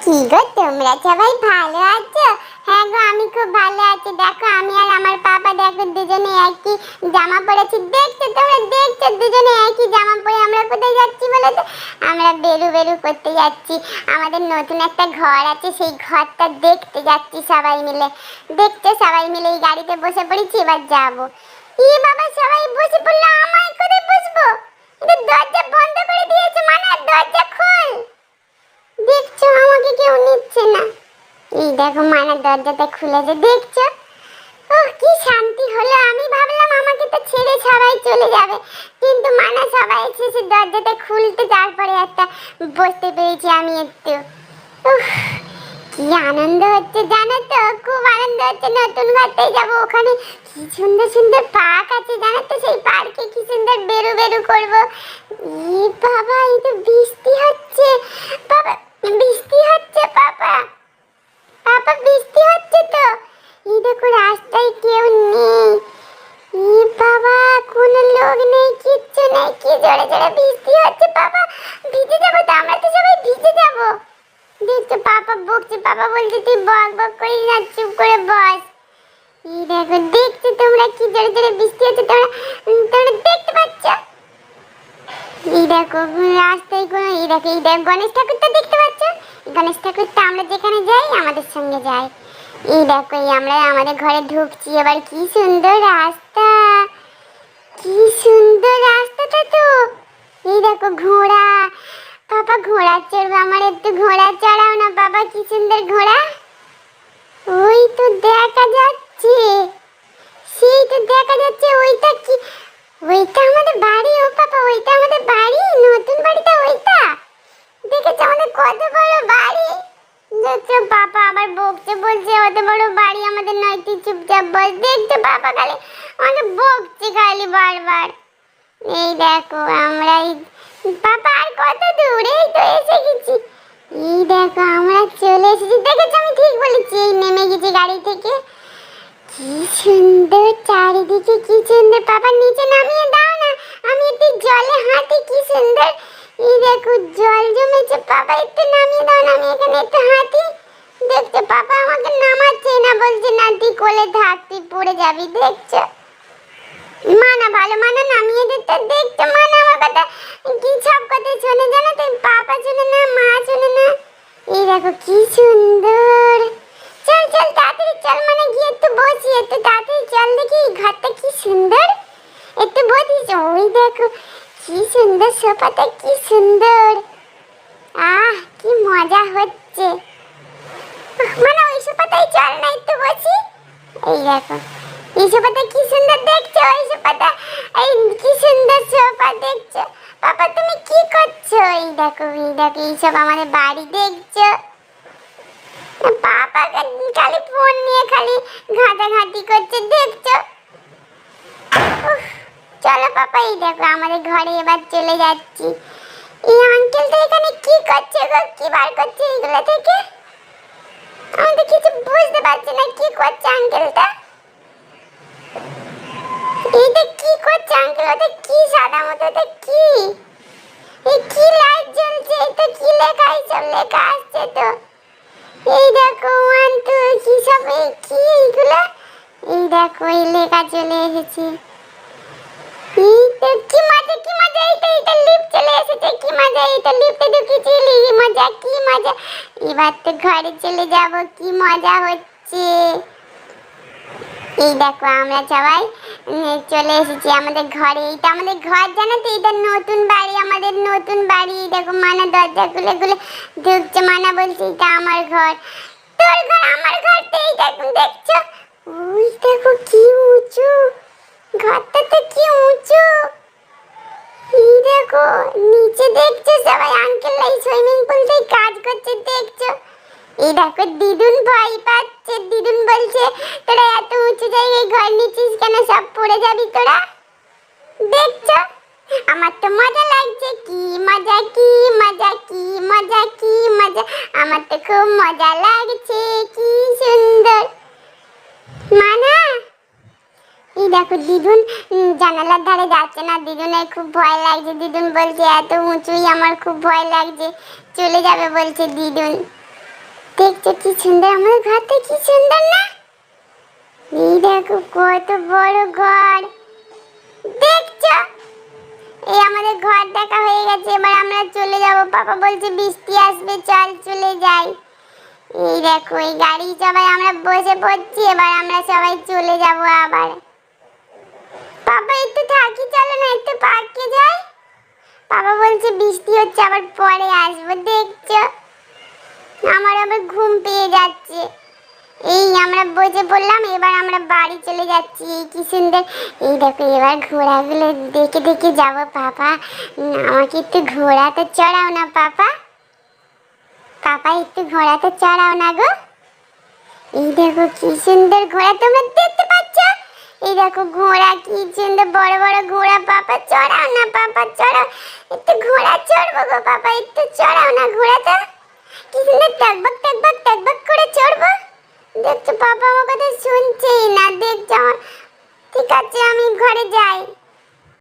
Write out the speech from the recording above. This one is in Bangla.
কি গো তোমরা সবাই ভালো আছো? হ্যাঁ গো আমি খুব ভালো আছি। দেখো আমি আর আমার পাপা দেখো দুজনে একই জামা পরেছি। দেখছো তোমরা, দেখছো দুজনে একই জামা পরে আমরা কোথায় যাচ্ছি বলো তো? আমরা বেরু বেরু করতে যাচ্ছি। আমাদের নতুন একটা ঘর আছে, সেই ঘরটা দেখতে যাচ্ছি সবাই মিলে। দেখছো সবাই মিলে এই গাড়িতে বসে পড়েছি, এবার যাবো। ই বাবা সবাই বসে পড়লো, আমায় কোথায় বসবো? এটা দরজা বন্ধ করে দিয়েছে, মানে দরজা খোল। দেখছো আমাকে কেউ নিচ্ছে না। এই দেখো মানা দরজাটা খুলেছে, দেখছো? ওহ কি শান্তি হলো। আমি ভাবলাম আমাকে তো ছেড়ে সবাই চলে যাবে, কিন্তু মানা সবাই এসে দরজাটা খুলতে, তারপরে একটা বসতে পেরেছি আমি একটু। উফ কি আনন্দ হচ্ছে জানো তো, খুব আনন্দ হচ্ছে। নতুন ঘরটায় যাবো, ওখানে কি সুন্দর সুন্দর পার্ক আছে জানো তো, সেই পার্কে কি সুন্দর বেরু বেরু করবো। ই বাবা এই তো বৃষ্টি হচ্ছে, বাবা বৃষ্টি হচ্ছে, পাপা পাপা বৃষ্টি হচ্ছে তো। এই দেখো রাস্তায় কেউ নেই। ই বাবা কোনো লোক নেই, কিচ্ছু নেই, কি জোরে জোরে বৃষ্টি হচ্ছে। বাবা ভিজে যাবো তো, আমরা তো সবাই ভিজে যাবো। দেখছো পাপা বকছে, পাপা বলছে তুই বক বক করিস না, চুপ করে বস। এই দেখো দেখছো তোমরা কি জোরে জোরে বৃষ্টি হচ্ছে, তোমরা তোমরা দেখতে পাচ্ছ? এই দেখো রাস্তায় কোনো, এই দেখো এই দেখো গণেশ ঠাকুরটা দেখতে পাচ্ছ? গণেশ ঠাকুরটা আমরা যেখানে যাই আমাদের সঙ্গে যায়। এই দেখো এই আমরা আমাদের ঘরে ঢুকছি, এবার কি সুন্দর রাস্তা, কি সুন্দর রাস্তাটা তো। এই দেখো ঘোড়া, পাপা ঘোড়া চড়বো, আমার একটু ঘোড়া চড়াও না বাবা, কি সুন্দর ঘোড়া। ওই তো দেখা যাচ্ছে, সেই তো দেখা যাচ্ছে, ওইটা কি? ওইটা আমাদের বাড়ি ও পাপা, ওইটা আমাদের বাড়ি, নতুন বাড়িটা ওইটা। দেখেছো আমাদের কত বড় বাড়ি। দেখছো পাপা আবার বকছে, বলছে অত বড় বাড়ি আমাদের নয়, তুই চুপচাপ বস। দেখছো পাপা খালি আমাকে বকছে খালি বারবার। এই দেখো আমরা পাপা আর কত দূর, এই তো এসে গেছি। এই দেখো আমরা চলে এসেছি, দেখেছো আমি ঠিক বলেছি, এই নেমে গেছি গাড়ি থেকে। কি সুন্দর চারিদিকে, কি সুন্দর। পাপা নিচে নামিয়ে দাও না, আমি একটু জলে হাঁটি, কি সুন্দর। এই দেখো জল জমেছে, পাপা একটু নামিয়ে দাও না, আমি এখানে একটু হাঁটি। দেখছো পাপা আমাকে নামাচ্ছে না, বলছে না তুই কোলে থাক, তুই পড়ে যাবি। দেখছো মানা ভালো, মানা নামিয়ে দিতে। দেখছো মানা আমার কথা কি সব কথা শোনে জানো তো, পাপা শোনে না, মা শোনে না। এই দেখো কি সুন্দর। চল চল তাড়াতাড়ি চল, মানে গিয়ে একটু বসি, একটু তাড়াতাড়ি চল, দেখি ঘরটা কি সুন্দর, একটু বসিস। ওই দেখো কি সুন্দর সোফাটা, কি সুন্দর। আহ কি মজা হচ্ছে। মানে ওই সোফাটাই চল না, একটু বসি। এই দেখো এই সোফাটা কি সুন্দর, দেখছো? এই সোফাটা, এই কি সুন্দর সোফা, দেখছো? পাপা তুমি কি করছো? এই দেখো এইসব আমাদের বাড়ি, দেখছো? পাপা খালি ফোন নিয়ে খালি ঘাটাঘাটি করছে, দেখছো? চলো পাপা এই দেখো আমাদের ঘরে এবার চলে যাচ্ছি। এই আঙ্কেলটা এখানে কি করছে গো, কি বার করছে এগুলো থেকে? আমি তো কিছু বুঝতে পারছি না কি করছে আঙ্কেলটা। এইটা কি করছে আঙ্কেল? ওটা কি সাদা মতো, ওটা কি? এই কি লাইট জ্বলছে, এটা কি লেখা? এইসব লেখা আসছে তো। এই দেখো 1 2 কি সব, এই কি এইগুলো? এই দেখো এই লেখা চলে এসেছে। এই তো কি মজা, কি মজা। এইটা লিফট চলে এসেছে, কি মজা। এইটা লিফটে ঢুকেছি, কি মজা, কি মজা। এবার তো ঘরে চলে যাব, কি মজা হচ্ছে। এই দেখো আমরা সবাই চলে এসেছি আমাদের ঘরে। এইটা আমাদের ঘর জানো তো, এটা নতুন বাড়ি, আমাদের নতুন বাড়ি। দেখো মানা দরজা খুলে খুলে ঢুকছে, মানা বলছে এটা আমার ঘর। তোর ঘর আমার ঘর তো, এই দেখো দেখছো? ওই দেখো কি উঁচু, ঘরটা তো কি উঁচু। এই দেখো নিচে দেখছো সবাই আঙ্কেল এই সুইমিং পুলতে কাজ করছে, দেখছো? এই দেখো দিদুন ভয় পাচ্ছে, দিদুন বলছে তোরা এত উঁচু জায়গায় ঘর নিচ্ছিস কেন, সব পড়ে যাবি তোরা। দেখছো আমার তো মজা লাগছে, কি মজা, কি মজা, কি মজা, কি মজা। আমার তো খুব মজা লাগছে, কি সুন্দর। মানা এই দেখো দিদুন জানালার ধারে যাচ্ছে না, দিদুনের খুব ভয় লাগছে। দিদুন বলছে এত উঁচুই আমার খুব ভয় লাগছে, চলে যাবে বলছে দিদুন। দেখছো কি সুন্দর আমাদের ঘরটা, কি সুন্দর না? এই দেখো কত বড় ঘর, দেখছো? এই আমাদের ঘর দেখা হয়ে গেছে, এবার আমরা চলে যাব। পাপা বলছে বৃষ্টি আসবে, চল চলে যাই। এই দেখো এই গাড়ি সবাই আমরা বসে পড়ছি, এবার আমরা সবাই চলে যাব আবার। পাপা একটু থাকি, চলো না একটু পার্কে যাই। পাপা বলছে বৃষ্টি হচ্ছে, আবার পরে আসবো। দেখছো আমার আবার ঘুম পেয়ে যাচ্ছে। এই আমরা বসে পড়লাম, এবার আমরা বাড়ি চলে যাচ্ছি। এই কি সুন্দর, এই দেখো এবার ঘোড়াগুলো দেখে দেখে যাব। পাপা আমাকে একটু ঘোড়াতে চড়াও না পাপা, পাপা একটু ঘোড়াতে চড়াও না গো। এই দেখো কি সুন্দর ঘোড়া, তোমরা দেখতে পাচ্ছ? এই দেখো ঘোড়া কি সুন্দর বড় বড় ঘোড়া। পাপা চড়াও না, পাপা চড়াও, একটু ঘোড়া চড়বো গো পাপা, একটু চড়াও না ঘোড়াটা। কি সুন্দর টকবক টকবক টকবক করে চড়বো। দেখছো পাপা আমার কথা শুনছেই না, দেখছো? ঠিক আছে আমি ঘরে যাই।